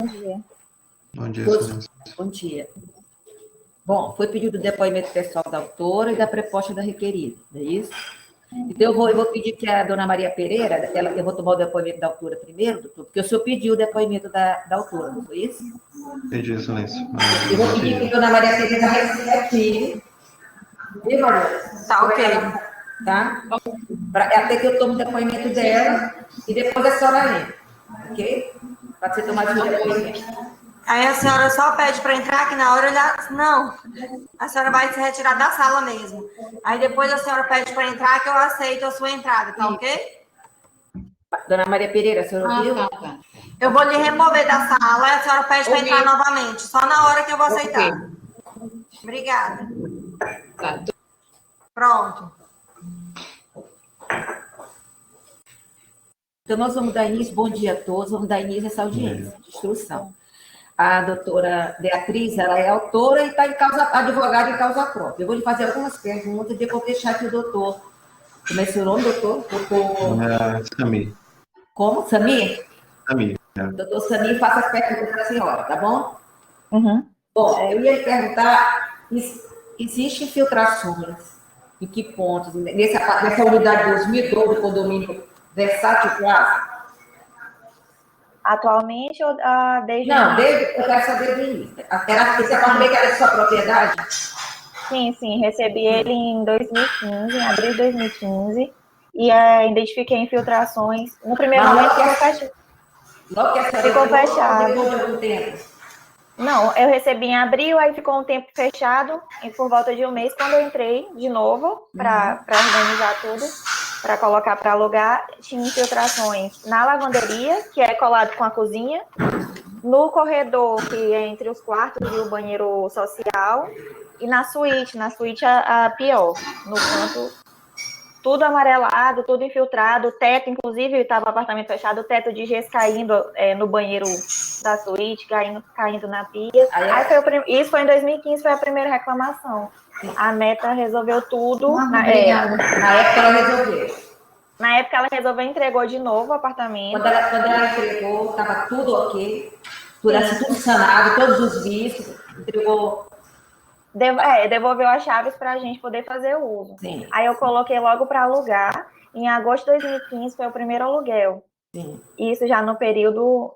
dia. Bom dia, Todos- Excelência. Bom dia. Bom, foi pedido o depoimento pessoal da autora e da proposta da requerida, não é isso? Então, eu vou pedir que a dona Maria Pereira, eu vou tomar o depoimento da autora primeiro, doutor, porque o senhor pediu o depoimento da autora, não foi isso? Entendi, Excelência. Eu vou pedir que a dona Maria Pereira retire. Viu, Maria? Tá ok. Tá? Até que eu tome o depoimento dela e depois a senhora entra, ok? Para você tomar o depoimento. Aí a senhora só pede para entrar, que na hora não, a senhora vai se retirar da sala mesmo. Aí depois a senhora pede para entrar, que eu aceito a sua entrada, tá ok? Dona Maria Pereira, a senhora ouviu? Tá. Eu vou lhe remover da sala, a senhora pede para Ok. entrar novamente, só na hora que eu vou aceitar. Ok. Obrigada. Tá. Pronto. Então, nós vamos dar início, bom dia a todos, vamos dar início a essa audiência de instrução. A doutora Beatriz, ela é autora e está advogada em causa própria. Eu vou lhe fazer algumas perguntas e depois deixar que o doutor... Como é seu nome, doutor? Samir. Como? Samir? Samir. Doutor Samir, faça as perguntas para a senhora, tá bom? Uhum. Bom, eu ia lhe perguntar, existem infiltrações, em que pontos? Nessa unidade 2012 do condomínio Versátil Plaza? Atualmente ou desde... Não, eu quero saber do início. Esse apartamento era de sua propriedade? Sim, recebi ele em 2015, em abril de 2015, e identifiquei infiltrações. No primeiro momento ficou fechado. Logo que a senhora Ficou entrou, fechado. depois de algum tempo? Não, eu recebi em abril, aí ficou um tempo fechado, e por volta de um mês, quando eu entrei de novo, para organizar tudo, para colocar para alugar, tinha infiltrações na lavanderia, que é colado com a cozinha, no corredor, que é entre os quartos e o banheiro social, e na suíte a pior, no canto, tudo amarelado, tudo infiltrado, o teto, inclusive, estava o apartamento fechado, o teto de gesso caindo no banheiro da suíte, caindo na pia. Isso foi em 2015, foi a primeira reclamação. A Meta resolveu tudo. Na época ela resolveu. Na época ela resolveu, entregou de novo o apartamento. Quando ela entregou, estava tudo ok, tudo sanado, todos os vícios, entregou... Devolveu as chaves para a gente poder fazer o uso. Sim. Aí eu coloquei logo para alugar. Em agosto de 2015 foi o primeiro aluguel. Sim. Isso já no período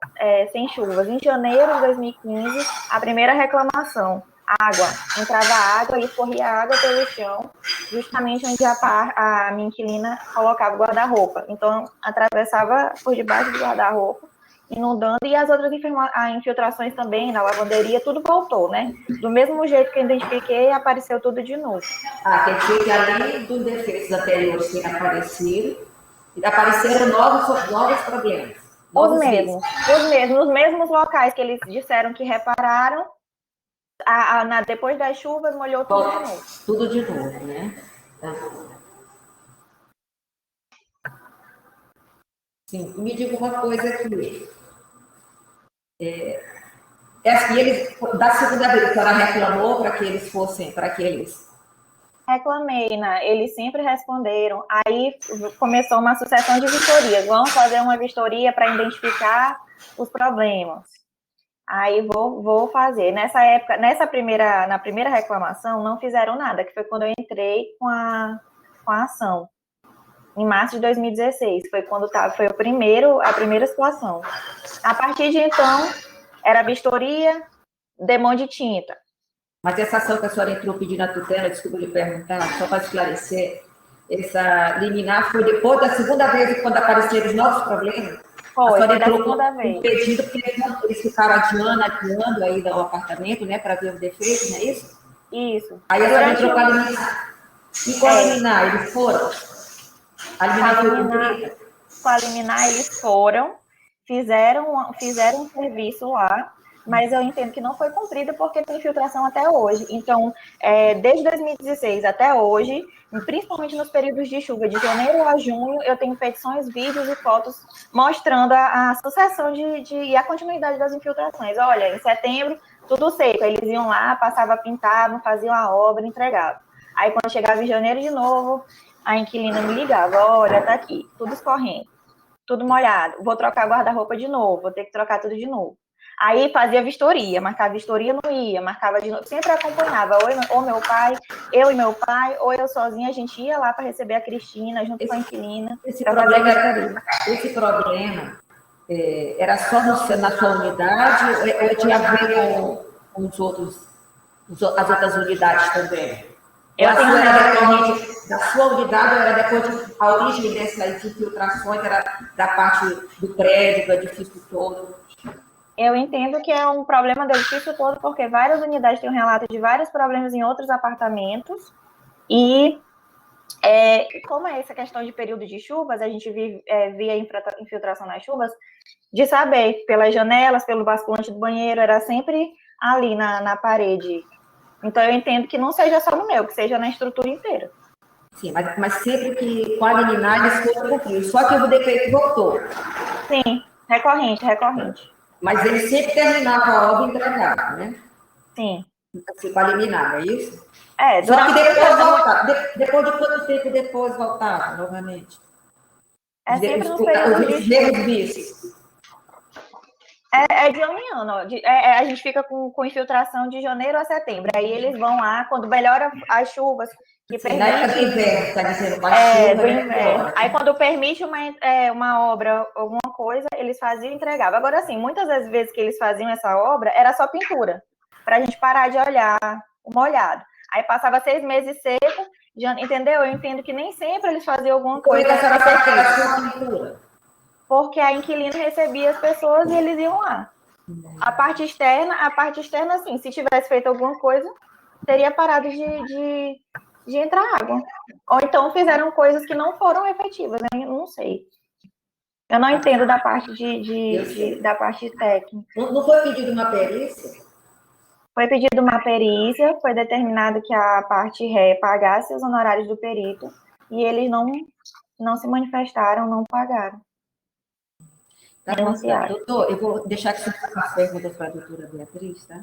sem chuvas. Em janeiro de 2015, a primeira reclamação. Água. Entrava água e escorria água pelo chão, justamente onde a minha inquilina colocava o guarda-roupa. Então, atravessava por debaixo do guarda-roupa, inundando, e as outras infiltrações também, na lavanderia, tudo voltou, né? Do mesmo jeito que eu identifiquei, apareceu tudo de novo. Quer dizer que além dos defeitos anteriores que apareceram novos problemas. Os mesmos locais que eles disseram que repararam, depois das chuvas, molhou tudo de novo. Tudo de novo, né? Sim, me diga uma coisa aqui. Da segunda vez que ela reclamou para que eles fossem, Reclamei, né? Eles sempre responderam. Aí começou uma sucessão de vistorias. Vamos fazer uma vistoria para identificar os problemas. Aí vou fazer. Nessa época, na primeira reclamação, não fizeram nada, que foi quando eu entrei com a ação. Em março de 2016, foi quando foi a primeira situação. A partir de então, era vistoria, demão de tinta. Mas essa ação que a senhora entrou pedindo a tutela, desculpa lhe perguntar, só para esclarecer, essa liminar foi depois da segunda vez, quando apareceram os novos problemas? Foi da segunda vez. Pedido, porque eles ficaram adiando aí do apartamento, né, para ver os defeitos, não é isso? Isso. Aí a senhora entrou com a liminar. E com a liminar, eles foram? A liminar foi cumprida? Com a liminar, eles foram, fizeram um serviço lá, mas eu entendo que não foi cumprido porque tem infiltração até hoje. Então, desde 2016 até hoje, principalmente nos períodos de chuva, de janeiro a junho, eu tenho petições, vídeos e fotos mostrando a sucessão e a continuidade das infiltrações. Olha, em setembro, tudo seco. Eles iam lá, passavam, pintavam, faziam a obra, entregavam. Aí, quando chegava em janeiro de novo, a inquilina me ligava, olha, tá aqui, tudo escorrendo, tudo molhado, vou trocar guarda-roupa de novo, vou ter que trocar tudo de novo. Aí fazia vistoria, marcava vistoria, não ia, marcava de novo, sempre acompanhava, ou meu pai, eu e meu pai, ou eu sozinha, a gente ia lá para receber a Cristina, junto com a inquilina, para fazer a vistoria. Esse problema era só na sua unidade ou tinha a ver com os outros, as outras unidades também? Eu tenho era decorrente da sua unidade ou era depois a origem dessas infiltrações era da parte do prédio, do edifício todo? Eu entendo que é um problema do edifício todo, porque várias unidades têm um relato de vários problemas em outros apartamentos, e como é essa questão de período de chuvas, a gente via infiltração nas chuvas, de saber, pelas janelas, pelo basculante do banheiro, era sempre ali na parede. Então, eu entendo que não seja só no meu, que seja na estrutura inteira. Sim, mas sempre que com a liminar eles foram cumpridos. Só que o defeito voltou. Sim, recorrente. Mas ele sempre terminava a obra e entregava, né? Sim. Assim, com a liminar, é isso? Só que depois voltava. Depois de quanto tempo depois voltava, novamente? Sempre nos períodos de mesmos vícios. De ano em ano. A gente fica com infiltração de janeiro a setembro. Aí eles vão lá, quando melhora as chuvas, que Sim, na época do inverno, está dizendo, mais chuva, do inverno. Aí, quando permite uma obra, alguma coisa, eles faziam e entregavam. Agora, assim, muitas das vezes que eles faziam essa obra, era só pintura, para a gente parar de olhar o molhado. Aí, passava 6 meses seco, entendeu? Eu entendo que nem sempre eles faziam alguma coisa. Por que a senhora faz que era só pintura? Porque a inquilina recebia as pessoas e eles iam lá. A parte externa, assim, se tivesse feito alguma coisa, teria parado de entrar água. Ou então fizeram coisas que não foram efetivas, né? Eu não sei. Eu não entendo da parte da parte técnica. Não foi pedido uma perícia? Foi pedido uma perícia, foi determinado que a parte ré pagasse os honorários do perito, e eles não se manifestaram, não pagaram. Tá bom, doutor, eu vou deixar aqui as perguntas para a doutora Beatriz, tá?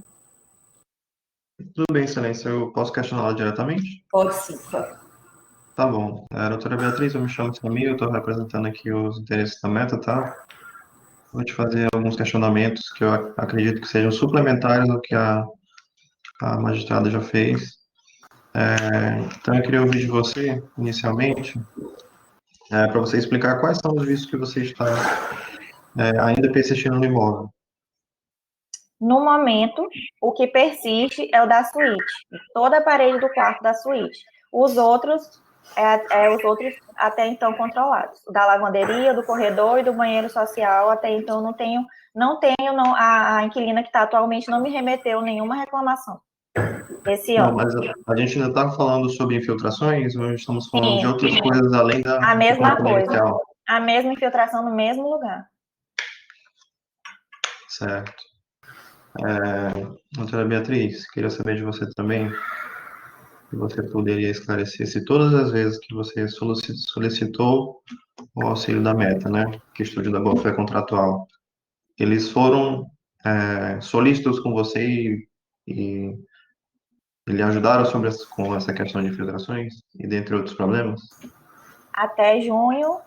Tudo bem, excelência. Eu posso questioná-la diretamente? Pode sim, por favor. Tá bom. Doutora Beatriz, eu me chamo Samir, eu estou representando aqui os interesses da Meta, tá? Vou te fazer alguns questionamentos que eu acredito que sejam suplementares ao que a magistrada já fez. Então, eu queria ouvir de você, inicialmente, para você explicar quais são os vícios que você está ainda persistindo no imóvel. No momento, o que persiste é o da suíte, toda a parede do quarto da suíte. Os outros até então controlados. O da lavanderia, do corredor e do banheiro social, até então a inquilina que está atualmente não me remeteu nenhuma reclamação esse ano. Mas a gente ainda está falando sobre infiltrações ou estamos falando de outras Sim. coisas além da A mesma coisa. inicial? A mesma infiltração no mesmo lugar. Certo. Doutora Beatriz, queria saber de você também, se você poderia esclarecer se todas as vezes que você solicitou o auxílio da Meta, né, que estude da boa-fé contratual, eles foram solícitos com você e lhe ajudaram com essa questão de infiltrações e dentre outros problemas? Até junho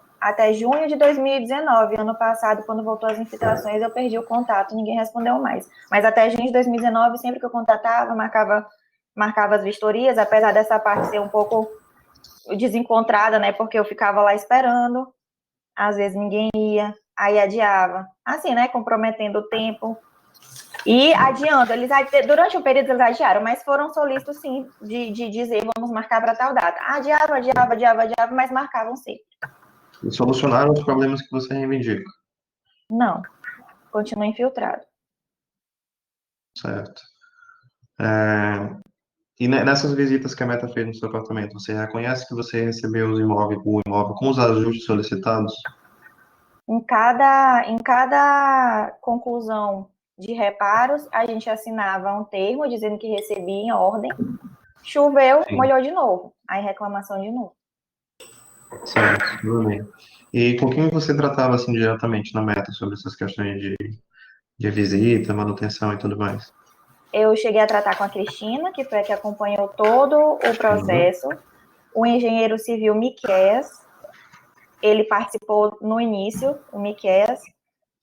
de 2019, ano passado, quando voltou as infiltrações, eu perdi o contato, ninguém respondeu mais. Mas até junho de 2019, sempre que eu contatava, marcava as vistorias, apesar dessa parte ser um pouco desencontrada, né, porque eu ficava lá esperando, às vezes ninguém ia, aí adiava, assim, né, comprometendo o tempo, e adiando, durante o período eles adiaram, mas foram solícitos, sim, de dizer, vamos marcar para tal data. Adiava, mas marcavam sempre. E solucionaram os problemas que você reivindica? Não, continua infiltrado. Certo. E nessas visitas que a Meta fez no seu apartamento, você reconhece que você recebeu o imóvel com os ajustes solicitados? Em cada conclusão de reparos, a gente assinava um termo dizendo que recebia em ordem. Choveu, Sim. molhou de novo. Aí reclamação de novo. Certo, tudo bem. E com quem você tratava assim diretamente na Meta sobre essas questões de visita, manutenção e tudo mais? Eu cheguei a tratar com a Cristina, que foi a que acompanhou todo o processo. O engenheiro civil Miqueias, ele participou no início, o Miqueias,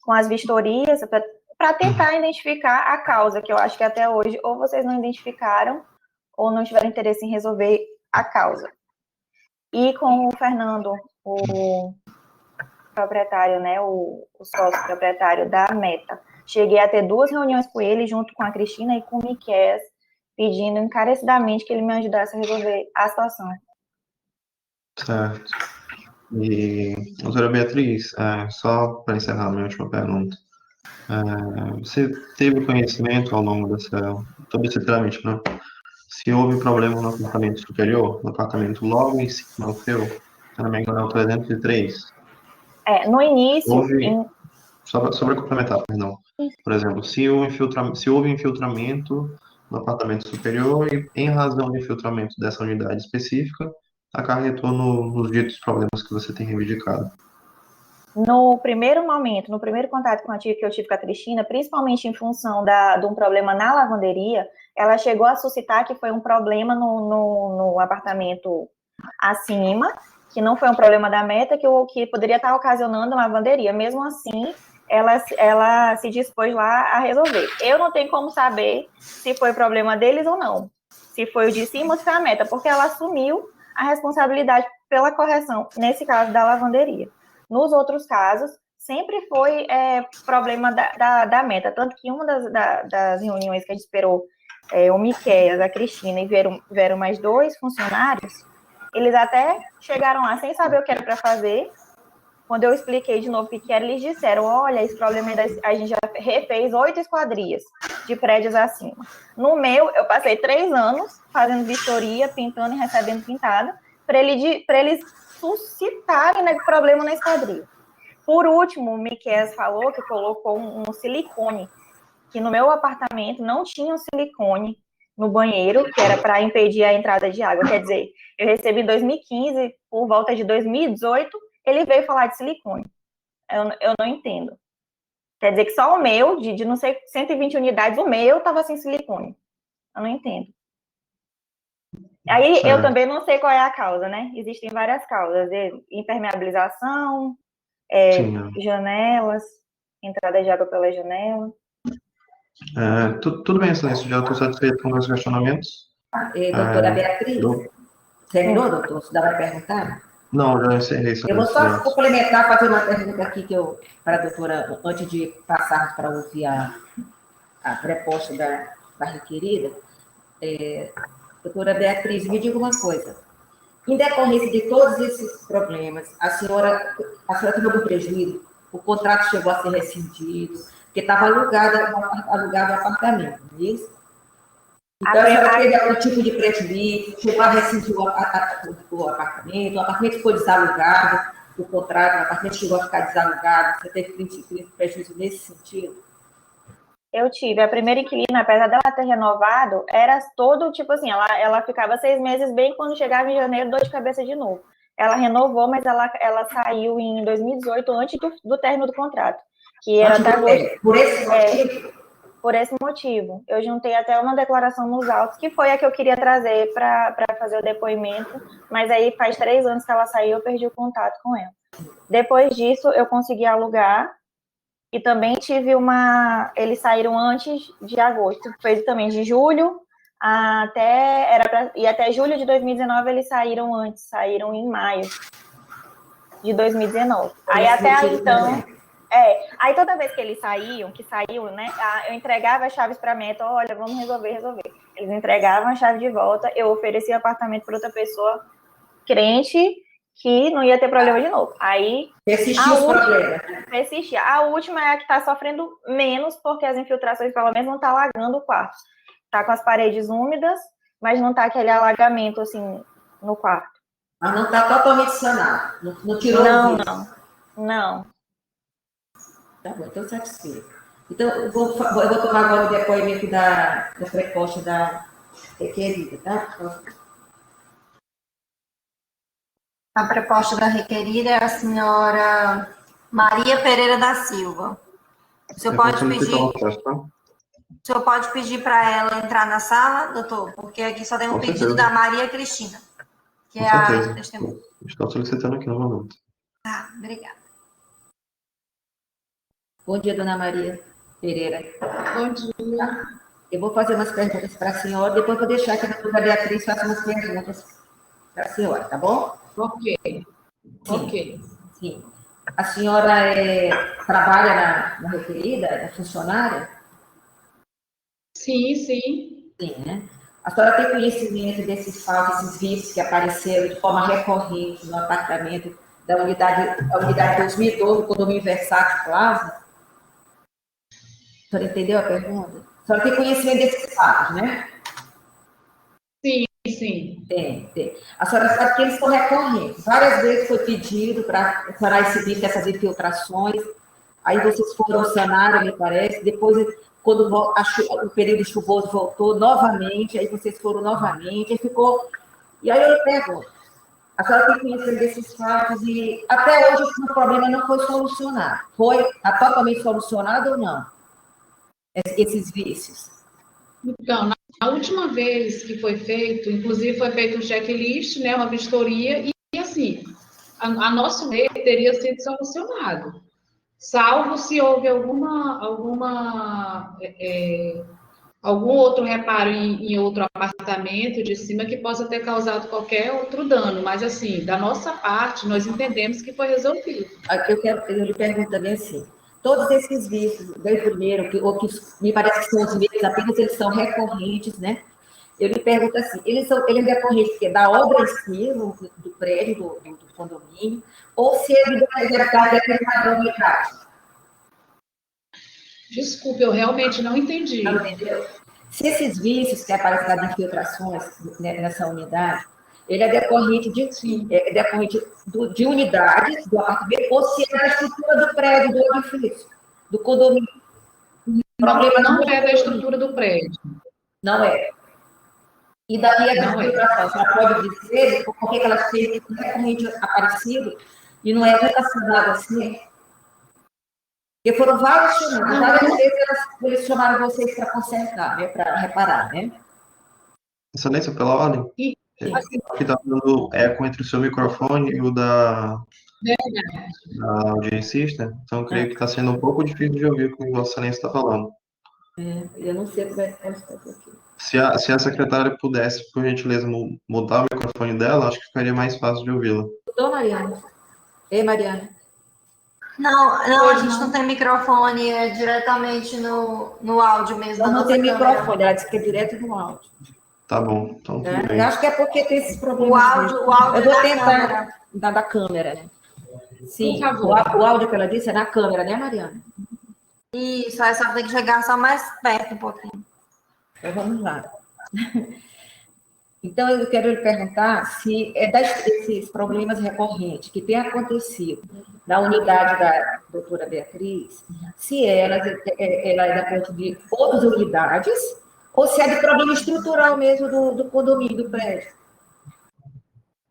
com as vistorias, para tentar identificar a causa, que eu acho que até hoje ou vocês não identificaram ou não tiveram interesse em resolver a causa. E com o Fernando, o proprietário, né, o sócio proprietário da Meta, cheguei a ter 2 reuniões com ele, junto com a Cristina e com o Miquel, pedindo encarecidamente que ele me ajudasse a resolver a situação. Certo. E, doutora Beatriz, só para encerrar a minha última pergunta, você teve conhecimento ao longo todo esse trâmite, né? Se houve problema no apartamento superior, no apartamento logo em cima do seu, se não me engano, é o 303. No início, Houve, só para complementar, perdão. Por exemplo, se houve infiltramento no apartamento superior e, em razão do infiltramento dessa unidade específica, acarretou nos ditos problemas que você tem reivindicado. no primeiro momento, no primeiro contato que eu tive com a Cristina, principalmente em função de um problema na lavanderia, ela chegou a suscitar que foi um problema no apartamento acima, que não foi um problema da Meta, que poderia estar ocasionando a lavanderia. Mesmo assim, ela se dispôs lá a resolver. Eu não tenho como saber se foi problema deles ou não, se foi o de cima ou se foi a Meta, porque ela assumiu a responsabilidade pela correção, nesse caso da lavanderia. Nos outros casos, sempre foi problema da Meta, tanto que uma das reuniões que a gente esperou o Miquel, a Cristina, e vieram mais 2 funcionários, eles até chegaram lá sem saber o que era para fazer. Quando eu expliquei de novo o que era, eles disseram, olha, esse problema a gente já refez 8 esquadrias de prédios acima. No meu, eu passei 3 anos fazendo vistoria, pintando e recebendo pintada, para eles suscitarem, né, problema na esquadria. Por último, o Miquel falou que colocou um silicone, que no meu apartamento não tinha um silicone no banheiro, que era para impedir a entrada de água. Quer dizer, eu recebi em 2015, por volta de 2018, ele veio falar de silicone. Eu não entendo. Quer dizer que só o meu, de não sei, 120 unidades, o meu estava sem silicone. Eu não entendo. Aí eu também não sei qual é a causa, né? Existem várias causas, impermeabilização, janelas, entrada de água pela janela. Tudo bem, excelência, já estou satisfeito com os questionamentos. Doutora Beatriz, terminou, doutor? Você vai perguntar? Não, já encerrei. Eu vou só complementar, fazer uma pergunta aqui para a doutora, antes de passarmos para ouvir a proposta da requerida. Doutora Beatriz, me diga uma coisa. Em decorrência de todos esses problemas, a senhora teve algum prejuízo? O contrato chegou a ser rescindido, porque estava alugado o apartamento, não é isso? Então, a senhora teve algum tipo de prejuízo, chegou a rescindir o apartamento foi desalugado, o contrato, o apartamento chegou a ficar desalugado, você teve prejuízo nesse sentido? Eu tive. A primeira inquilina, apesar dela ter renovado, era todo, tipo assim, ela ficava 6 meses bem, quando chegava em janeiro, dor de cabeça de novo. Ela renovou, mas ela saiu em 2018, antes do término do contrato. Que era até agosto. Por esse motivo? Por esse motivo. Eu juntei até uma declaração nos autos, que foi a que eu queria trazer para fazer o depoimento, mas aí faz 3 anos que ela saiu, eu perdi o contato com ela. Depois disso, eu consegui alugar, e também tive eles saíram antes de agosto, foi também de julho até julho de 2019 eles saíram em maio de 2019. Aí até aí, então, aí toda vez que eles saíam, né, eu entregava as chaves para a Meta, olha, vamos resolver. Eles entregavam a chave de volta, eu oferecia o apartamento para outra pessoa crente que não ia ter problema de novo. Aí persistia. A última é a que está sofrendo menos, porque as infiltrações, pelo menos, não está alagando o quarto. Está com as paredes úmidas, mas não está aquele alagamento, assim, no quarto. Mas não está totalmente sanado? Não tirou o vício? Não. Tá bom, então satisfeito. Então, eu vou tomar agora o depoimento da proposta da requerida, tá? A proposta da requerida é a senhora Maria Pereira da Silva. O senhor pode pedir para ela entrar na sala, doutor? Porque aqui só tem um pedido da Maria Cristina, que é a testemunha. Estou solicitando aqui no momento. Tá, obrigada. Bom dia, dona Maria. Pereira. Bom dia. Eu vou fazer umas perguntas para a senhora, depois vou deixar que a doutora Beatriz faça umas perguntas para a senhora, tá bom? Ok. Sim. Ok. Sim. A senhora trabalha na referida, é funcionária? Sim, sim. Sim, né? A senhora tem conhecimento desses fatos, esses vícios que apareceram de forma recorrente no apartamento da unidade 2012, do condomínio Versátil Plaza? A senhora entendeu a pergunta? A senhora tem conhecimento desses fatos, né? Sim, sim. Tem. A senhora sabe que eles são recorrentes. Várias vezes foi pedido para sanar esse vício, essas infiltrações. Aí vocês foram ao sanário, me parece. Depois, quando o período chuvoso voltou novamente, aí vocês foram novamente, aí ficou. E aí eu pergunto, a senhora tem conhecimento desses fatos e até hoje o problema não foi solucionado. Está totalmente solucionado ou não? Esses vícios? Então, na última vez que foi feito, inclusive foi feito um checklist, né, uma vistoria, e assim, a nosso ver teria sido solucionado. Salvo se houve algum outro reparo em outro apartamento de cima que possa ter causado qualquer outro dano. Mas, assim, da nossa parte, nós entendemos que foi resolvido. Eu lhe pergunto também assim, todos esses vícios, desde o primeiro, que me parece que são os vícios apenas, eles são recorrentes, né? Eu lhe pergunto assim, eles são decorrentes da obra em si, do prédio, do condomínio, ou se é do executado daquele padrão de casa? Desculpe, eu realmente não entendi. Não entendeu? Se esses vícios que aparecem das infiltrações, né, nessa unidade, ele é decorrente de unidades do apartamento, ou se é da estrutura do prédio, do edifício, do condomínio. Não é da estrutura do prédio. Não é. E daí as Não é. infiltrações, ela pode dizer por que elas têm recorrente aparecido e não é relacionado assim? Porque foram várias chamadas, várias vezes eles chamaram vocês para consertar, né, para reparar, né? Excelência, pela ordem. E, assim, Aqui está dando eco entre o seu microfone e o da audiencista, então eu creio que está sendo um pouco difícil de ouvir o que Vossa Excelência está falando. Eu não sei como é que está aqui. Se a secretária pudesse, por gentileza, mudar o microfone dela, acho que ficaria mais fácil de ouvi-la. Doutor Mariana. Ei, Mariana. Não, a gente não tem microfone, é diretamente no áudio mesmo. Ela da não nossa tem câmera. microfone, ela disse que é direto no áudio. Tá bom, então tudo bem. Eu acho que é porque tem esses problemas. O áudio Eu vou da tentar câmera. da câmera, né? Sim, Por favor. o áudio que ela disse é na câmera, né, Mariana? Isso, aí só tem que chegar só mais perto um pouquinho. Então vamos lá. Então, eu quero lhe perguntar se desses problemas recorrentes que têm acontecido na unidade da doutora Beatriz, se ela é da parte de outras unidades, ou se é de problema estrutural mesmo do condomínio, do prédio.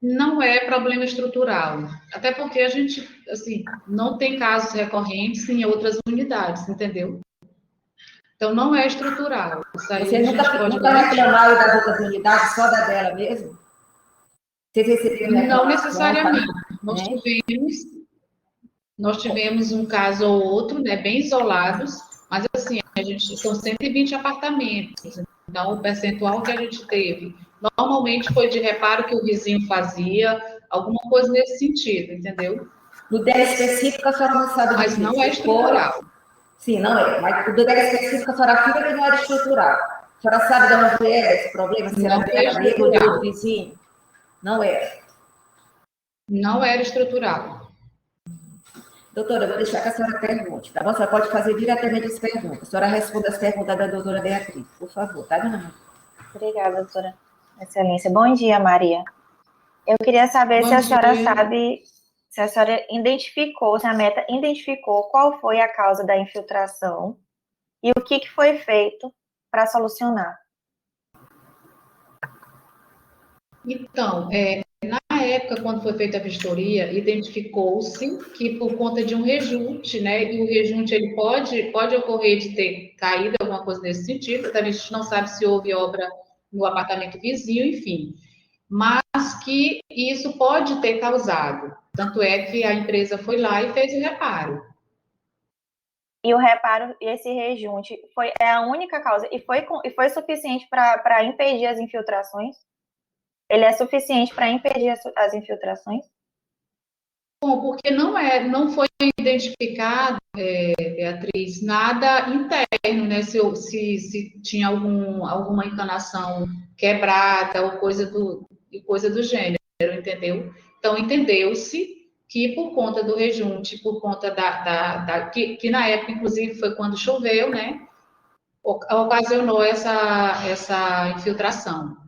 não é problema estrutural. Até porque a gente, assim, não tem casos recorrentes em outras unidades, entendeu? Então, não é estrutural. Isso aí Você a gente pode nunca garantir. reclamaram das outras unidades, só da dela mesmo? Vocês receberam Não reclamação, necessariamente. né? Nós tivemos um caso ou outro, né, bem isolados, mas assim, são 120 apartamentos. Então, o percentual que a gente teve, normalmente foi de reparo que o vizinho fazia, alguma coisa nesse sentido, entendeu? No dela específico, a senhora não sabe Mas dizer. não é estrutural. Sim, não é. Mas o do dela específico, a senhora afirma que não era estrutural. A senhora sabe de onde é esse problema? Se era Não é dela mesmo ou estrutural. do vizinho? Não é. Não era estrutural. Doutora, eu vou deixar que a senhora pergunte, tá bom? A senhora pode fazer diretamente as perguntas. A senhora responde as perguntas da doutora Beatriz, por favor, tá, dona Maria? Obrigada, doutora. Excelência. Bom dia, Maria. Eu queria saber Bom se a senhora dia. sabe, se a senhora identificou, se a meta identificou qual foi a causa da infiltração e o que foi feito para solucionar. Então, na época, quando foi feita a vistoria, identificou-se que por conta de um rejunte, né, e o rejunte ele pode ocorrer de ter caído alguma coisa nesse sentido, a gente não sabe se houve obra no apartamento vizinho, enfim, mas que isso pode ter causado. Tanto é que a empresa foi lá e fez o reparo. e o reparo, e esse rejunte, é a única causa, e foi suficiente para impedir as infiltrações? Ele é suficiente para impedir as infiltrações? Bom, porque não foi identificado, Beatriz, nada interno, né? Se tinha alguma encanação quebrada ou coisa do gênero, entendeu? Então, entendeu-se que por conta do rejunte, por conta que na época, inclusive, foi quando choveu, né? Ocasionou essa infiltração.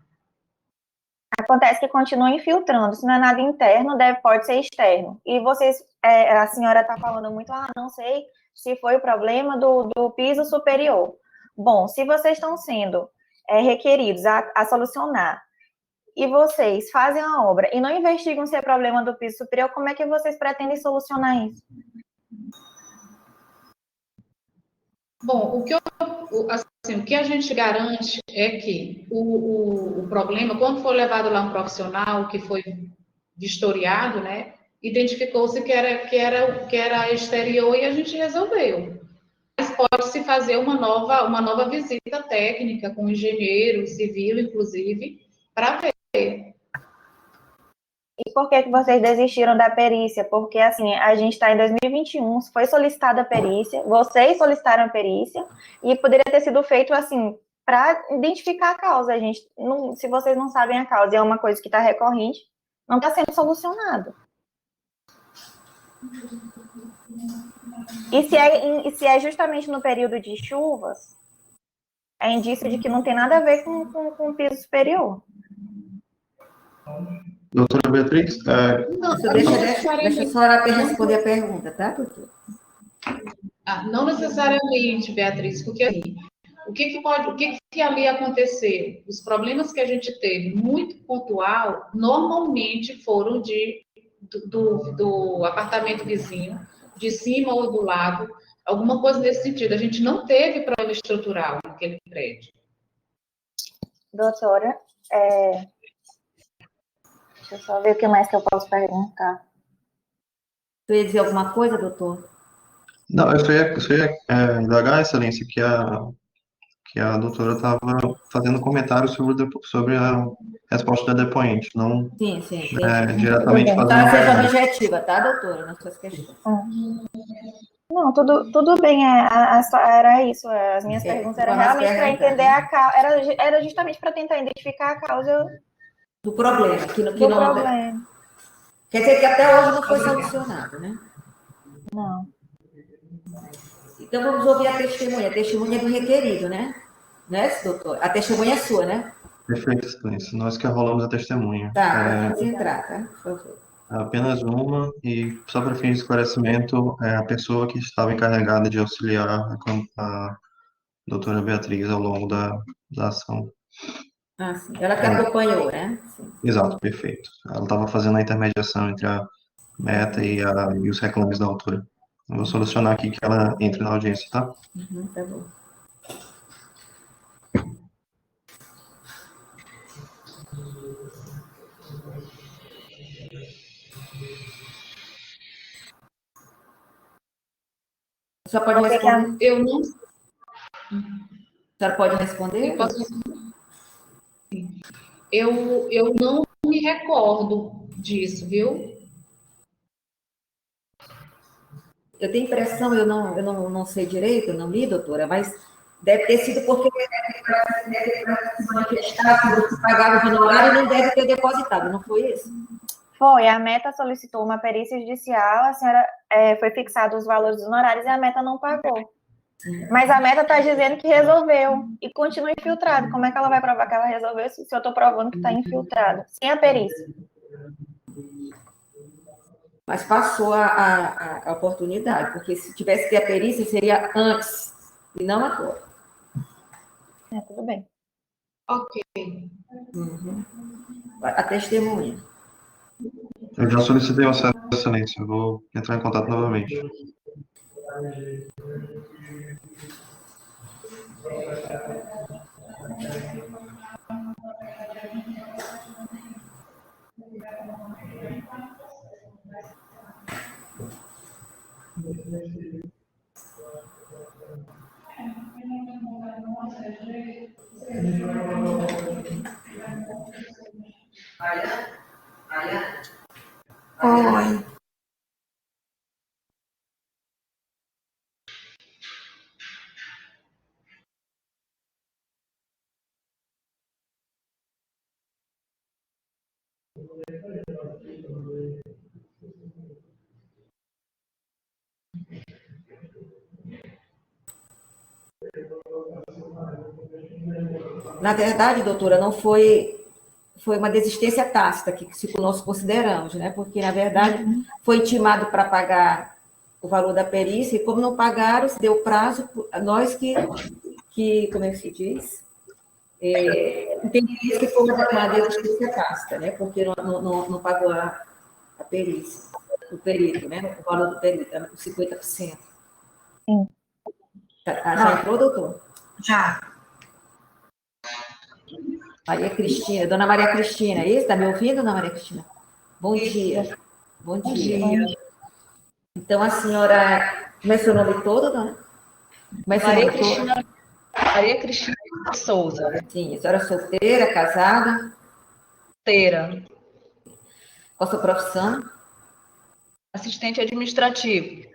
Acontece que continua infiltrando. Se não é nada interno, pode ser externo. E vocês, a senhora está falando muito, não sei se foi o problema do piso superior. Bom, se vocês estão sendo requeridos a solucionar e vocês fazem a obra e não investigam se é problema do piso superior, como é que vocês pretendem solucionar isso? Bom, o que a gente garante é que o problema, quando for levado lá um profissional que foi vistoriado, né, identificou-se que era exterior e a gente resolveu. Mas pode-se fazer uma nova visita técnica com engenheiro civil, inclusive, para ver. E por que vocês desistiram da perícia? Porque, assim, a gente está em 2021, foi solicitada a perícia, vocês solicitaram a perícia, e poderia ter sido feito, assim, para identificar a causa. A gente, se vocês não sabem a causa, é uma coisa que está recorrente, não está sendo solucionado. E se é justamente no período de chuvas, é indício de que não tem nada a ver com o piso superior. Doutora Beatriz, Deixa só ela responder a pergunta, tá, doutor? Não necessariamente, Beatriz, porque assim, o que ali aconteceu? Os problemas que a gente teve, muito pontual, normalmente foram do apartamento vizinho, de cima ou do lado, alguma coisa nesse sentido. A gente não teve problema estrutural naquele prédio. Doutora, deixa eu só ver o que mais que eu posso perguntar. Tu ia dizer alguma coisa, doutor? não, eu só ia indagar, Excelência, que a doutora estava fazendo comentário sobre a resposta da depoente, não Sim, sim. diretamente Tá, fazendo. seja objetiva, tá, doutora, nas suas questões. Não, tudo bem, era isso. As minhas perguntas eram realmente para entender a causa, era justamente para tentar identificar a causa do problema. do problema. Quer dizer que até hoje não foi solucionado, né? Não. Então vamos ouvir a testemunha. A testemunha é do requerido, né? Né, doutor? A testemunha é sua, né? Perfeito, Excelência. Nós que rolamos a testemunha. Tá, pode entrar, tá? Por favor. Apenas uma, e só para fins de esclarecimento, a pessoa que estava encarregada de auxiliar a doutora Beatriz ao longo da ação. Sim. Ela que acompanhou, né? Sim. Exato, perfeito. Ela estava fazendo a intermediação entre a meta e os reclames da autora. Eu vou solucionar aqui que ela entre na audiência, tá? Tá bom. Só pode responder? Eu não. A senhora pode responder? Eu posso responder? Eu não me recordo disso, viu? Eu tenho impressão, eu não sei direito, eu não li, doutora, mas deve ter sido porque pagava o honorário e não deve ter depositado, não foi isso? Foi, a meta solicitou uma perícia judicial, a senhora foi fixado os valores dos honorários e a meta não pagou. Mas a meta está dizendo que resolveu e continua infiltrado. Como é que ela vai provar que ela resolveu se eu estou provando que está infiltrado? Sem a perícia. Mas passou a oportunidade, porque se tivesse que ter a perícia, seria antes, e não agora. Tudo bem. Ok. A testemunha. Eu já solicitei o acesso, Excelência. Eu vou entrar em contato novamente. Oi. Na verdade, doutora, não foi uma desistência tácita que nós consideramos, né? Porque, na verdade, foi intimado para pagar o valor da perícia, e como não pagaram, se deu prazo, nós como é que se diz? Entendemos que foi uma desistência tácita, né? Porque não pagou a perícia, o perito, né? O valor do perito, os 50%. Sim. Já entrou, doutor? Já. Maria Cristina, dona Maria Cristina, é isso? Está me ouvindo, dona Maria Cristina? Bom dia. Bom dia. Então, a senhora, como é seu nome todo, dona? Maria Cristina Souza. Sim, a senhora é solteira, casada? Solteira. Qual a sua profissão? Assistente administrativo.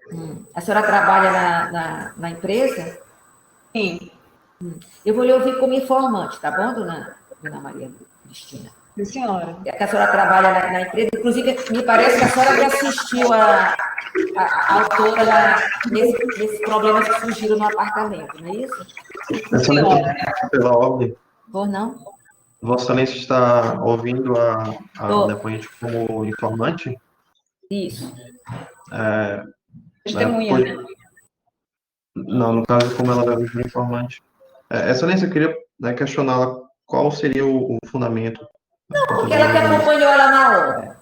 A senhora trabalha na empresa? Sim. Eu vou lhe ouvir como informante, tá bom, dona Maria Cristina? Sim, senhora. É que a senhora trabalha na empresa, inclusive, me parece que a senhora já assistiu a autora nesses problemas que surgiram no apartamento, não é isso? Excelência, pela ordem. Por não? Vossa Excelência está ouvindo a depoente como informante? Isso. Testemunha. Não, no caso, como ela vai ouvir como informante. Excelência, eu queria questioná-la qual seria o fundamento. Porque ela que acompanhou ela na obra,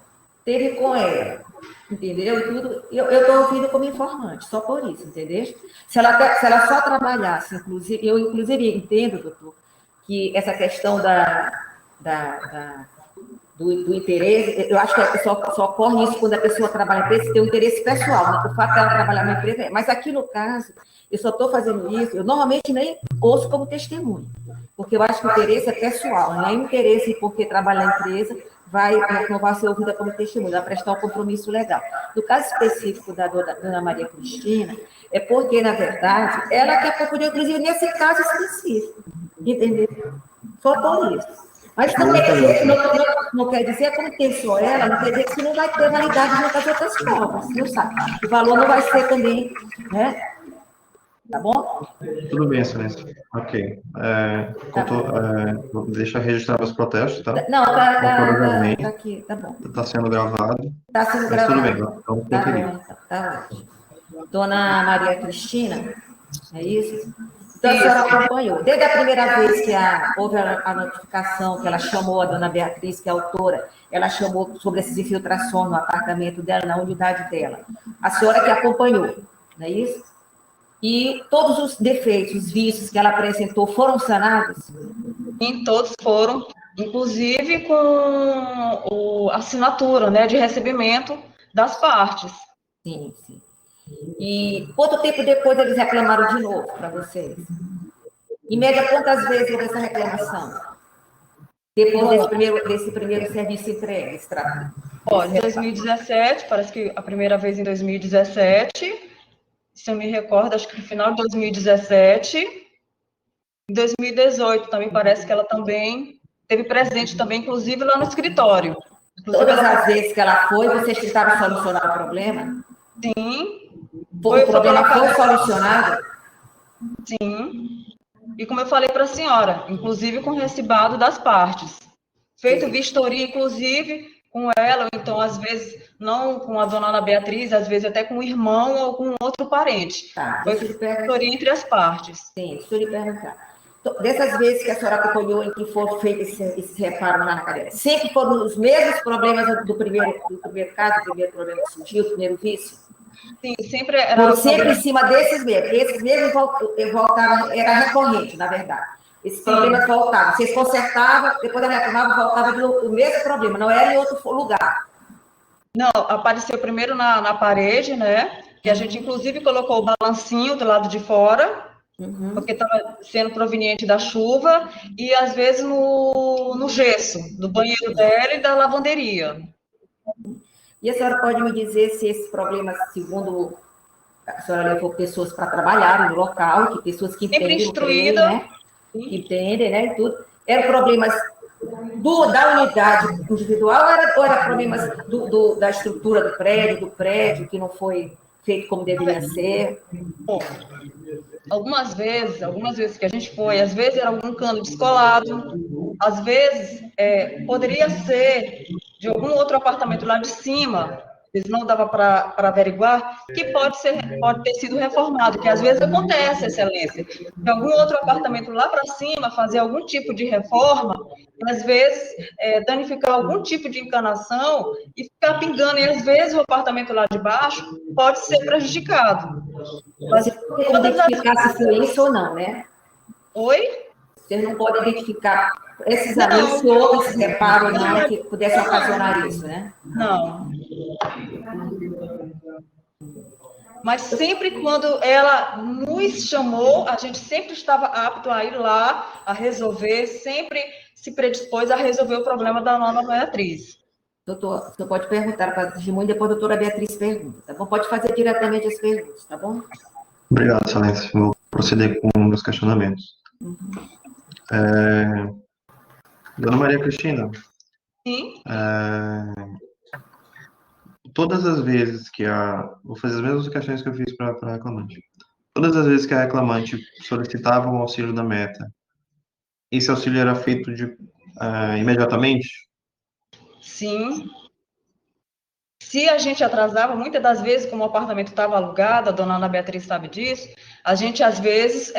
teve com ela, entendeu? E tudo, eu estou ouvindo como informante, só por isso, entendeu? Se ela só trabalhasse, inclusive, eu inclusive entendo, doutor, que essa questão do interesse, eu acho que só ocorre isso quando a pessoa trabalha na empresa, tem um interesse pessoal, né? O fato dela trabalhar na empresa, mas aqui no caso, eu só estou fazendo isso, eu normalmente nem ouço como testemunho, porque eu acho que o interesse é pessoal, não é interesse porque trabalha na empresa, não vai ser ouvida como testemunha, vai prestar um compromisso legal. No caso específico da dona Maria Cristina, é porque, na verdade, ela que acompanhou, inclusive, nesse caso específico, entendeu? Só por isso. Mas não quer dizer, como tem só ela, não quer dizer que não vai ter validade junto às outras provas, não sabe? O valor não vai ser também, né? Tá bom? Tudo bem, Excelência. Ok. Deixa registrar meus protestos, tá? Não, tá aqui, tá bom. Está sendo gravado. Está sendo Mas gravado. tudo bem, vamos conferir. Tá bom, então, tá ótimo. Dona Maria Cristina, é isso? Então, a senhora acompanhou. Desde a primeira vez que houve a notificação, que ela chamou a dona Beatriz, que é a autora, ela chamou sobre essas infiltrações no apartamento dela, na unidade dela. A senhora que acompanhou, não é isso? E todos os defeitos, os vícios que ela apresentou foram sanados? Sim, todos foram, inclusive com a assinatura, né, de recebimento das partes. Sim, sim. E quanto tempo depois eles reclamaram de novo para vocês? Em média, quantas vezes houve essa reclamação? Depois desse primeiro serviço entregue? Olha, em 2017, parece que a primeira vez em 2017, se eu me recordo, acho que no final de 2017, em 2018 também parece que ela também teve presente também, inclusive lá no escritório. Todas as vezes que ela foi, vocês tentaram solucionar o problema? Sim. O problema foi solucionado? Sim. E como eu falei para a senhora, inclusive com o recibado das partes. Feito vistoria, inclusive, com ela, ou então, às vezes, não com a dona Ana Beatriz, às vezes até com o irmão ou com outro parente. Tá, foi vistoria entre as partes. Sim, deixa eu lhe perguntar. Dessas vezes que a senhora acompanhou em que foram feitos esses reparos lá na cadeira, sempre foram os mesmos problemas do primeiro caso, do primeiro problema que surgiu, o primeiro vício? Sim, sempre era... Sempre em cima desses mesmos. Esses mesmos voltavam, era recorrente, na verdade. Esses problemas voltavam. Vocês consertavam, depois ela reclamava, voltava o mesmo problema, não era em outro lugar. Não, apareceu primeiro na parede, né? Que a gente, inclusive, colocou o balancinho do lado de fora, porque estava sendo proveniente da chuva e, às vezes, no gesso, do banheiro dela e da lavanderia. E a senhora pode me dizer se esses problemas, segundo a senhora levou pessoas para trabalhar no local, que pessoas que Sempre entendem o trem, instruída. né? Que entendem, né? E tudo. Eram problemas da unidade individual ou era problemas da estrutura do prédio, que não foi feito como deveria ser? Bom, algumas vezes que a gente foi, às vezes era algum cano descolado, às vezes poderia ser de algum outro apartamento lá de cima, eles não dava para averiguar, que pode ter sido reformado, que às vezes acontece, excelência, de algum outro apartamento lá para cima fazer algum tipo de reforma, e às vezes danificar algum tipo de encanação e ficar pingando, e às vezes o apartamento lá de baixo pode ser prejudicado. Mas Você não tem como identificar se foi isso ou não, né? Oi? Você não pode identificar precisamente se houve esse reparo ou não que pudesse ocasionar isso, né? Não. Mas sempre quando ela nos chamou, a gente sempre estava apto a ir lá, a resolver, sempre se predispôs a resolver o problema da nova Beatriz. Doutor, você pode perguntar para a Digimon e depois a doutora Beatriz pergunta, tá bom? Pode fazer diretamente as perguntas, tá bom? Obrigado, Excelência. Vou proceder com os questionamentos. Dona Maria Cristina, Sim. Todas as vezes que vou fazer as mesmas questões que eu fiz para a reclamante. Todas as vezes que a reclamante solicitava o auxílio da meta, esse auxílio era feito imediatamente? Sim. Se a gente atrasava, muitas das vezes, como o apartamento estava alugado, a dona Ana Beatriz sabe disso, a gente, às vezes,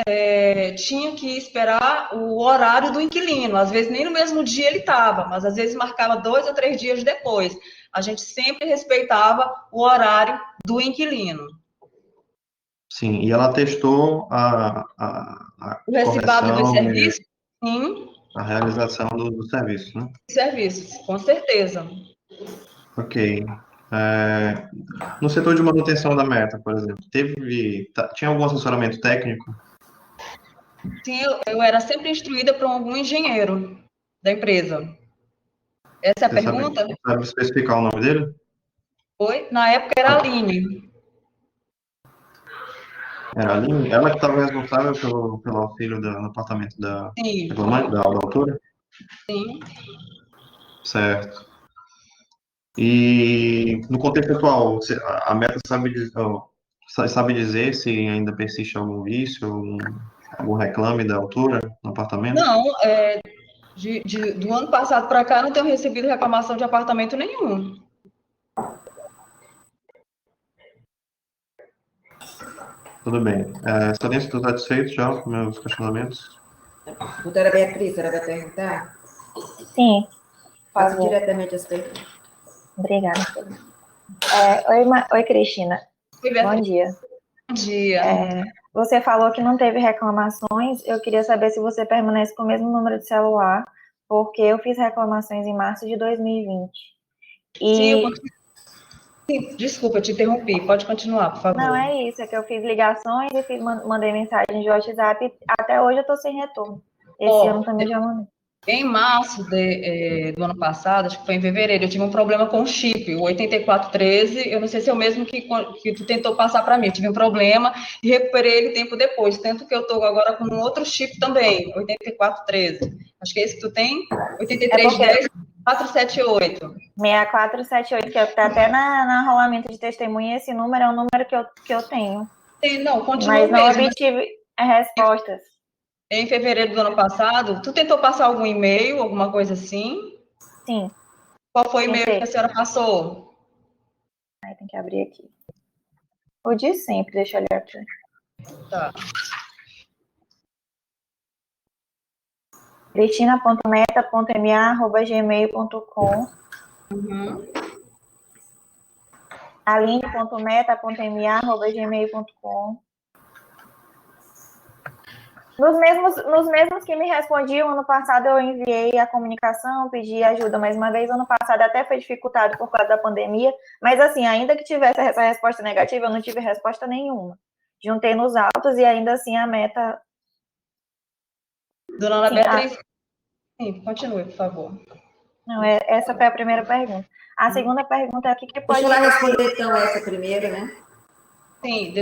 tinha que esperar o horário do inquilino. Às vezes, nem no mesmo dia ele estava, mas às vezes marcava 2 ou 3 dias depois. A gente sempre respeitava o horário do inquilino. Sim, e ela testou O recibado dos correção e serviços? Sim, a realização do serviço, né? serviços, com certeza. Ok. No setor de manutenção da meta, por exemplo, tinha algum assessoramento técnico? Sim, eu era sempre instruída por algum engenheiro da empresa. Essa é a Você sabe, pergunta? sabe especificar o nome dele? Foi? Na época era a Aline. Era a Aline? Ela que estava responsável pelo auxílio no apartamento da Sim, reclamante, da autora? sim. Certo. E no contexto atual, a meta sabe dizer se ainda persiste algum vício, algum reclame da autora no apartamento? Não, do ano passado para cá, não tenho recebido reclamação de apartamento nenhum. Tudo bem. Excelência, estou satisfeito já com meus questionamentos? Doutora Beatriz, a senhora vai perguntar? Sim, por Faça favor. diretamente as perguntas. Obrigada. Oi, Cristina. Oi, Bom dia. Bom dia. Você falou que não teve reclamações. Eu queria saber se você permanece com o mesmo número de celular, porque eu fiz reclamações em março de 2020. Sim, desculpa, te interrompi. Pode continuar, por favor. Não, é isso. É que eu fiz ligações e mandei mensagem de WhatsApp. Até hoje eu tô sem retorno. Esse ano também já mandei. Em março do ano passado, acho que foi em fevereiro, eu tive um problema com o chip, o 8413, eu não sei se é o mesmo que tu tentou passar para mim, eu tive um problema e recuperei ele tempo depois, tanto que eu estou agora com um outro chip também, 8413. Acho que é esse que tu tem, 8310 478. 6478, que está até na rolamento de testemunha, esse número é um número que eu tenho. Não, continua mas não mesmo. obtive respostas. Em fevereiro do ano passado, tu tentou passar algum e-mail, alguma coisa assim? Sim. Qual foi o e-mail que a senhora passou? Tem que abrir aqui. O de sempre, deixa eu olhar aqui. Tá. cristina.meta.ma@gmail.com. aline.meta.ma@gmail.com. Nos mesmos que me respondiam, ano passado eu enviei a comunicação, pedi ajuda mais uma vez, ano passado até foi dificultado por causa da pandemia, mas assim, ainda que tivesse essa resposta negativa, eu não tive resposta nenhuma. juntei nos autos e ainda assim a meta... Dona Ana Sim, Beatriz, sim, continue, por favor. Não, essa foi a primeira pergunta. A segunda pergunta é o que pode... Deixa eu lá responder, então, essa primeira, né? Sim,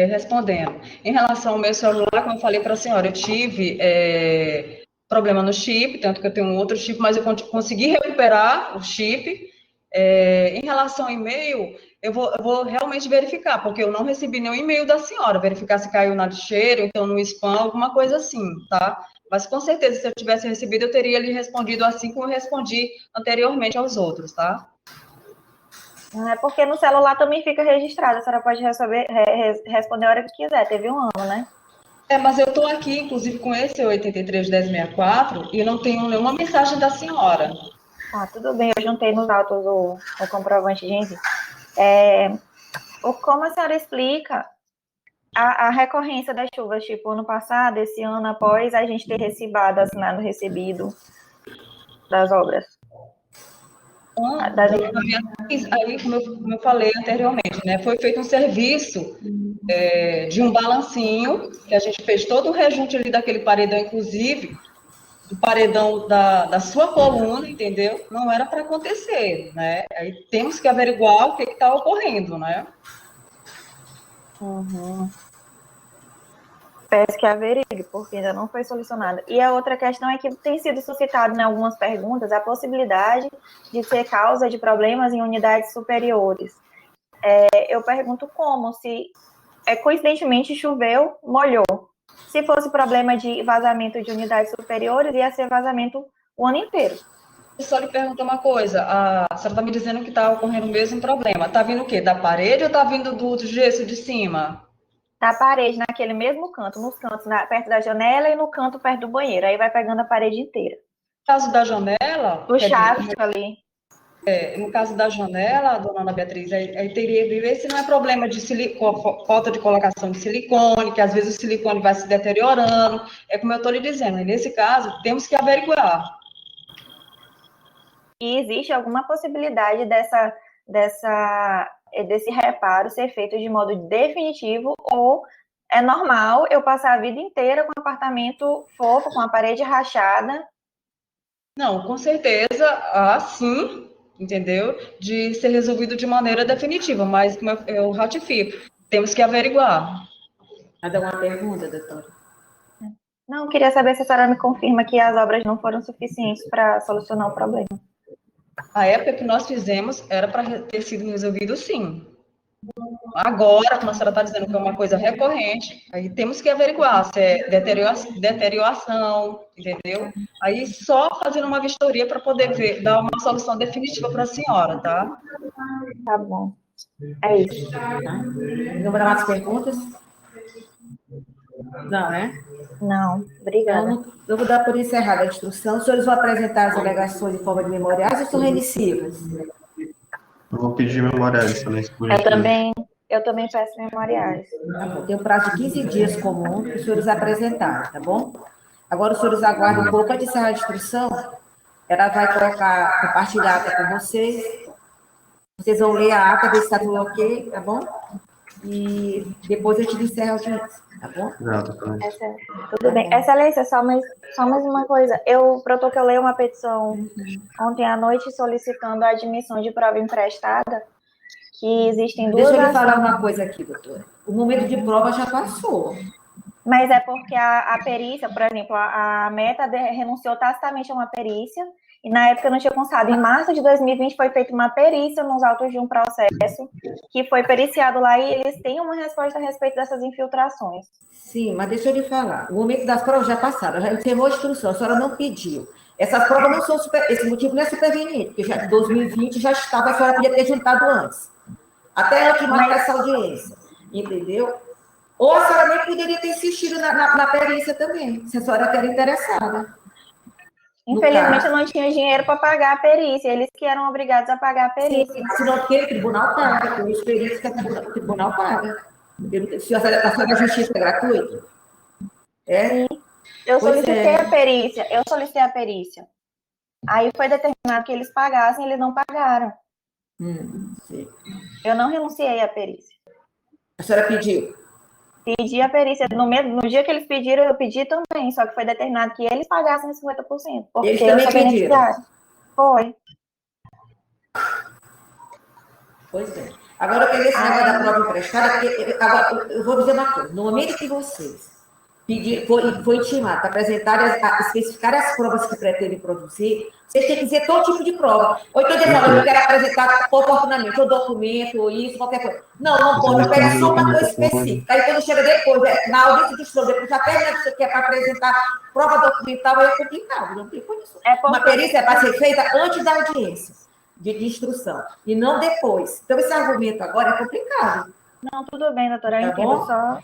respondendo. Em relação ao meu celular, como eu falei para a senhora, eu tive problema no chip, tanto que eu tenho um outro chip, mas eu consegui recuperar o chip. Em relação ao e-mail, eu vou realmente verificar, porque eu não recebi nenhum e-mail da senhora, verificar se caiu na lixeira, então no spam, alguma coisa assim, tá? Mas com certeza, se eu tivesse recebido, eu teria lhe respondido assim como eu respondi anteriormente aos outros, tá? É porque no celular também fica registrado, a senhora pode responder a hora que quiser, teve um ano, né? Mas eu estou aqui, inclusive, com esse 831064 e eu não tenho nenhuma mensagem da senhora. Ah, tudo bem, eu juntei nos autos o comprovante de envio. Como a senhora explica a recorrência das chuvas, tipo, ano passado, esse ano após a gente ter assinado recebido das obras? Aí, como eu falei anteriormente, né, foi feito um serviço de um balancinho, que a gente fez todo o rejunte ali daquele paredão, inclusive, do paredão da sua coluna, entendeu? Não era para acontecer, né? Aí temos que averiguar o que está ocorrendo, né? Uhum. Peço que averigue, porque ainda não foi solucionada. E a outra questão é que tem sido suscitado em algumas perguntas a possibilidade de ser causa de problemas em unidades superiores. Eu pergunto como, se coincidentemente choveu, molhou. Se fosse problema de vazamento de unidades superiores, ia ser vazamento o ano inteiro. Eu só lhe pergunto uma coisa, a senhora está me dizendo que está ocorrendo o mesmo problema. Está vindo o quê? Da parede ou está vindo do gesso de cima? Da parede, naquele mesmo canto, nos cantos, perto da janela e no canto perto do banheiro. Aí vai pegando a parede inteira. No caso da janela, Do shaft ali. no caso da janela, dona Ana Beatriz, aí teria que ver se não é problema de falta de colocação de silicone, que às vezes o silicone vai se deteriorando. É como eu estou lhe dizendo, e nesse caso, temos que averiguar. E existe alguma possibilidade desse reparo ser feito de modo definitivo, ou é normal eu passar a vida inteira com um apartamento fofo, com a parede rachada? Não, com certeza, sim, entendeu? De ser resolvido de maneira definitiva, mas como eu ratifico, temos que averiguar. Vai dar uma pergunta, doutora? Não, queria saber se a senhora me confirma que as obras não foram suficientes para solucionar o problema. A época que nós fizemos era para ter sido resolvido, sim. Agora, como a senhora está dizendo que é uma coisa recorrente, aí temos que averiguar se é deterioração, entendeu? Aí só fazendo uma vistoria para poder dar uma solução definitiva para a senhora, tá? Tá bom. É isso. Tá? Não vai dar mais perguntas? Não, né? Não, obrigada. Então, eu vou dar por encerrada a instrução. Os senhores vão apresentar as alegações em forma de memoriais ou são remissivas? Eu vou pedir memoriais, excelência, por Eu gentileza. também peço memoriais. Tá bom. Tem um prazo de 15 dias comum para os senhores apresentarem, tá bom? Agora, os senhores aguardam um pouco antes de encerrar a instrução. Ela vai compartilhar a ata com vocês. Vocês vão ler a ata, ver se está tudo ok, tá bom? E depois a gente encerra a audiência, tá bom? Obrigado, excelência. Tudo bem. Excelência, só mais uma coisa. Eu protocolei uma petição ontem à noite solicitando a admissão de prova emprestada, que existem duas... Deixa eu lhe falar uma coisa aqui, doutora. O momento de prova já passou. Mas é porque a perícia, por exemplo, a Meta renunciou tacitamente a uma perícia, e na época não tinha constado. Em março de 2020 foi feita uma perícia nos autos de um processo, que foi periciado lá, e eles têm uma resposta a respeito dessas infiltrações. Sim, mas deixa eu lhe falar. O momento das provas já passaram, já encerrou a instrução, a senhora não pediu. Essas provas não são esse motivo não é superveniente, porque já em 2020 já estava, a senhora podia ter juntado antes. Até ela que marca essa audiência, entendeu? Ou a senhora nem poderia ter insistido na perícia também, se a senhora era interessada. Infelizmente, eu não tinha dinheiro para pagar a perícia, eles que eram obrigados a pagar a perícia. Sim, senão porque o tribunal paga, tem os peritos que o tribunal paga. Se a ação da justiça é gratuita. É? Eu solicitei a perícia. Aí foi determinado que eles pagassem, eles não pagaram. Sim. Eu não renunciei à perícia. A senhora pediu? Pedi a perícia, no dia que eles pediram, eu pedi também, só que foi determinado que eles pagassem 50%, porque Eles eu também sou pediram. beneficiária. Foi. Pois é. Agora, eu queria esse negócio da prova emprestada, porque agora, eu vou dizer uma coisa. No momento que vocês foi intimado para apresentar, especificar as provas que pretendem produzir, vocês têm que dizer todo tipo de prova. Ou então dizer, olha, eu quero apresentar oportunamente, ou documento, ou isso, qualquer coisa. Não pode, eu pego só uma coisa específica. Aí quando chega depois, na audiência de estudo, depois já termina que você quer para apresentar prova documental, aí é complicado, não tem condição. Uma perícia é para ser feita antes da audiência de instrução, e não depois. Então, esse argumento agora é complicado. Não, tudo bem, doutora, eu Tá entendo. bom?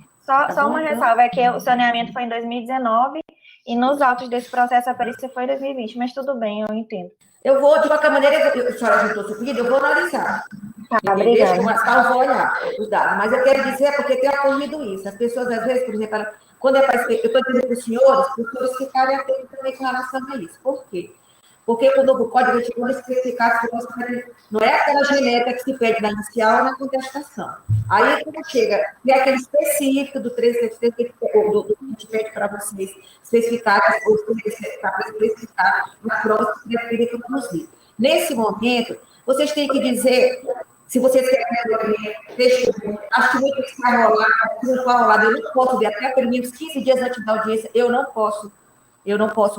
Só uma ressalva, é que o saneamento foi em 2019 e nos autos desse processo a perícia foi em 2020, mas tudo bem, eu entendo. Eu vou, de qualquer maneira, a senhora juntou seu pedido, eu vou analisar. Tá, obrigada. Eu vou olhar os dados, mas eu quero dizer, porque tem ocorrido isso. As pessoas, às vezes, por exemplo, quando é para... Eu estou dizendo para os senhores ficarem atentos também com relação a isso. Por quê? Porque o novo código de quando especificar não é aquela genérica que se pede na inicial ou na contestação. Aí, quando chega, tem aquele específico do 373 do que a gente pede para vocês especificar as provas que vocês pretendem produzir. Nesse momento, vocês têm que dizer se vocês querem acho que muito que vai rolar, se não vai rolar, eu não posso ver até pelo menos 15 dias antes da audiência, eu não posso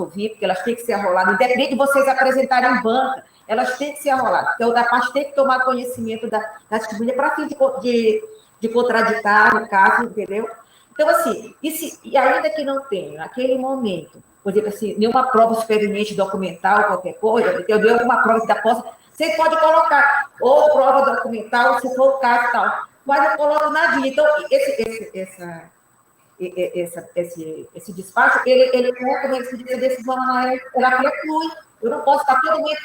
ouvir, porque elas têm que ser arroladas. Independente de vocês apresentarem em banca, elas têm que ser arroladas. Então, da parte tem que tomar conhecimento da testemunha para fim de contraditar o caso, entendeu? Então, assim, e ainda que não tenha, naquele momento, por exemplo, assim, nenhuma prova experiente documental, qualquer coisa, entendeu? Alguma prova que da posse, você pode colocar ou prova documental, se for o caso e tal. Mas eu coloco na guia. Então, esse despacho, ele como é que se diz, a decisão, ela preclui. Eu não posso estar todo momento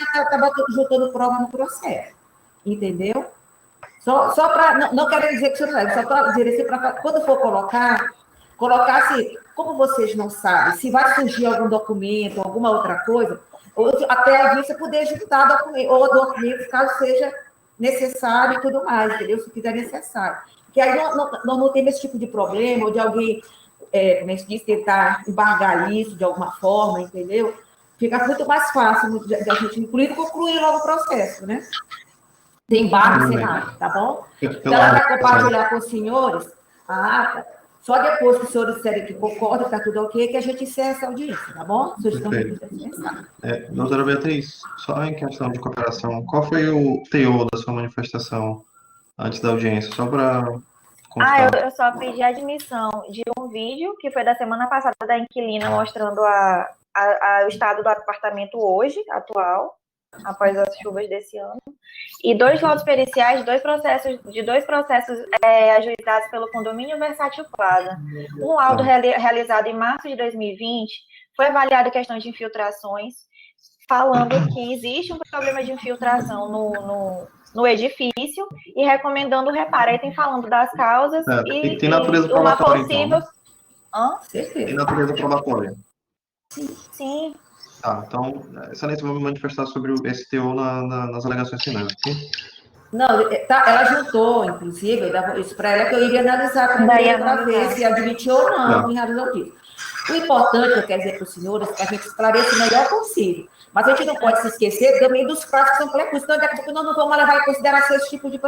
juntando prova no processo. Entendeu? Só para, não quero dizer que o senhor só para dizer assim, para quando for colocar assim, como vocês não sabem, se vai surgir algum documento, alguma outra coisa, ou até a vista poder juntar documentos, caso seja necessário e tudo mais, entendeu? Se fizer necessário. Porque aí nós não temos esse tipo de problema, ou de alguém, como a gente diz, tentar embargar isso de alguma forma, entendeu? Fica muito mais fácil de a gente incluir e concluir logo o processo, né? Sem embargo, sem nada, tá bom? Então, ela vai compartilhar com os senhores a ata, só depois que os senhores disserem que concordam, está tudo ok, que a gente encerra essa audiência, tá bom? Vocês estão doutora Beatriz, só em questão de cooperação, qual foi o teor da sua manifestação antes da audiência? Só para constar. Eu só pedi a admissão de um vídeo, que foi da semana passada, da inquilina, mostrando o estado do apartamento hoje, atual, após as chuvas desse ano, e 2 laudos periciais de dois processos ajuizados pelo condomínio Versátil Plaza. Um laudo realizado em março de 2020 foi avaliado em questão de infiltrações, falando que existe um problema de infiltração no edifício e recomendando o reparo. Aí tem falando das causas e tem natureza probatória, possível... Então, Tem natureza probatória. Sim. Tá, então, excelência, vamos manifestar sobre esse teor nas alegações finais, ok? Não, ela juntou, inclusive, eu dava isso para ela, que eu iria analisar para ver se admitiu ou não em razão disso. O importante, eu quero dizer para os senhores, é que a gente esclareça o melhor possível. Mas a gente não pode se esquecer também dos prazos que são precursos, senão daqui a pouco nós não vamos levar em consideração esse tipo de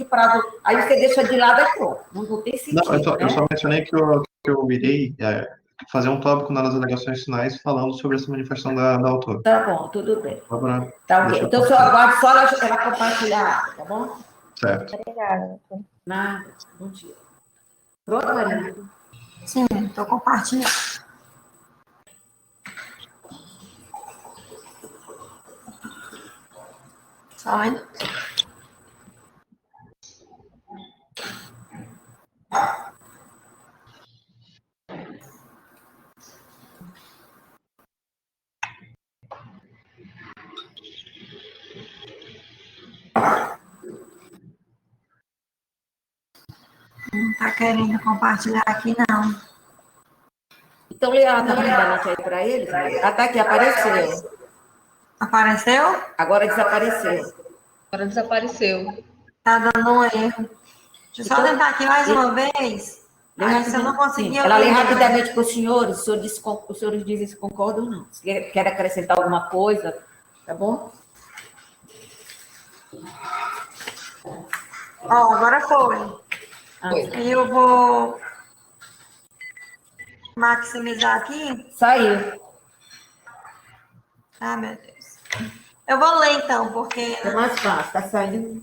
prazo. Aí você deixa de lado e pronto. Não tem sentido. Não, eu só mencionei que eu irei fazer um tópico nas alegações finais falando sobre essa manifestação da autora. Tá bom, tudo bem. Tá ok. Então, só aguarde só ela compartilhar, tá bom? Certo. Obrigada. Nada, bom dia. Pronto, Marina? Sim, estou compartilhando. Só ainda. Não está querendo compartilhar aqui, não. Então, Leandro, tá mandando aí para eles? Ah, tá aqui, apareceu. Apareceu? Agora desapareceu. Agora desapareceu. Está dando um erro. Deixa eu só tentar aqui mais uma vez. Se eu não conseguir, Ela lê rapidamente para os senhores, os senhores dizem se concordam ou não. Se quer acrescentar alguma coisa, tá bom? Ó, agora foi. Eu vou maximizar aqui. Saiu. Ah, meu Deus. Eu vou ler então, porque É mais fácil, tá saindo.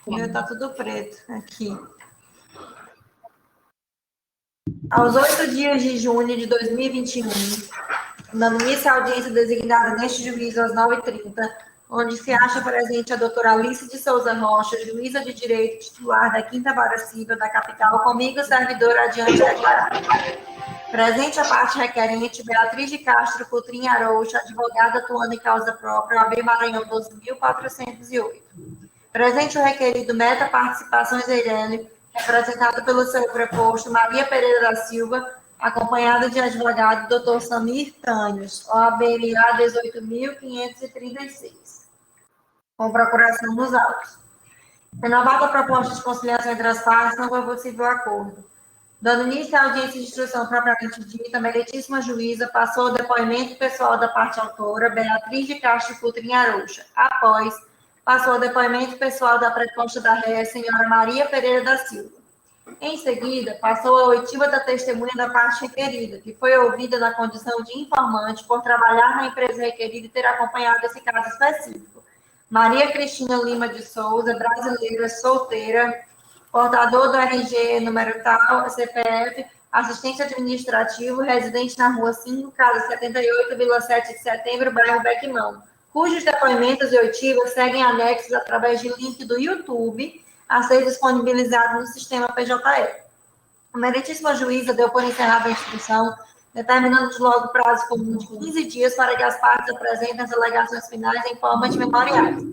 o meu tá tudo preto aqui. Aos 8 dias de junho de 2021, dando início à audiência designada neste juízo às 9h30, onde se acha presente a doutora Alice de Souza Rocha, juíza de direito titular da 5ª Vara Civil da capital, comigo, servidora adiante declarada. Presente a parte requerente, Beatriz de Castro Coutrinho Aroucha, advogada atuando em causa própria, AB Maranhão 12.408. Presente o requerido Meta Participações Eirene, representado pelo seu preposto Maria Pereira da Silva, acompanhada de advogado Dr. Samir Tânios, OAB-MA 18.536, com procuração nos autos. Renovada a proposta de conciliação entre as partes, não foi possível acordo. Dando início à audiência de instrução propriamente dita, a meritíssima juíza passou o depoimento pessoal da parte autora, Beatriz de Castro Coutrinho Aroucha. Após, passou o depoimento pessoal da preposta da réia, senhora Maria Pereira da Silva. Em seguida, passou a oitiva da testemunha da parte requerida, que foi ouvida na condição de informante por trabalhar na empresa requerida e ter acompanhado esse caso específico. Maria Cristina Lima de Souza, brasileira, solteira, portador do RG número tal, CPF, assistente administrativo, residente na rua 5, casa 78, Vila 7 de Setembro, bairro Bequimão, cujos depoimentos e oitivas seguem anexos através de link do YouTube a ser disponibilizado no sistema PJE. A meritíssima juíza deu por encerrada a instrução, determinando de logo prazo comum de 15 dias para que as partes apresentem as alegações finais em forma de memoriais.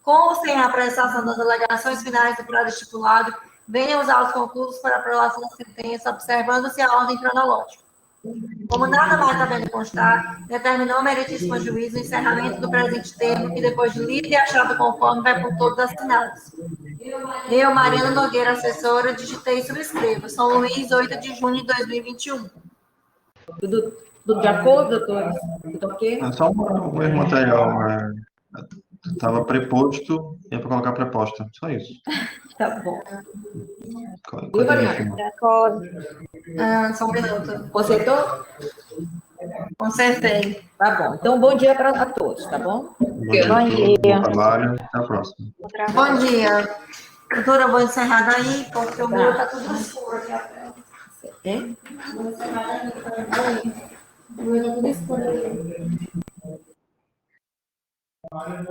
Com ou sem a apresentação das alegações finais do prazo estipulado, venham os autos conclusos para a aprovação da sentença, observando-se a ordem cronológica. Como nada mais havendo constar, determinou a meritíssima juíza o encerramento do presente termo, que depois de lido e achado conforme, vai por todos assinados. Eu, Mariana Nogueira, assessora, digitei e subscrevo. São Luís, 8 de junho de 2021. Tudo de acordo, doutores? Tudo ok? É só um erro material. Estava preposto e é para colocar preposta. Só isso. Tá bom. Enquanto a gente De acordo. Só um minuto. Consertou? Consertei. Tá bom. Então, bom dia para todos, tá bom? bom dia a Bom todos, dia. bom trabalho. Até a próxima. Bom dia. Doutora, eu vou encerrar daí, porque o meu está tudo escuro aqui atrás. Hein? O meu está tudo escuro aí. Agora,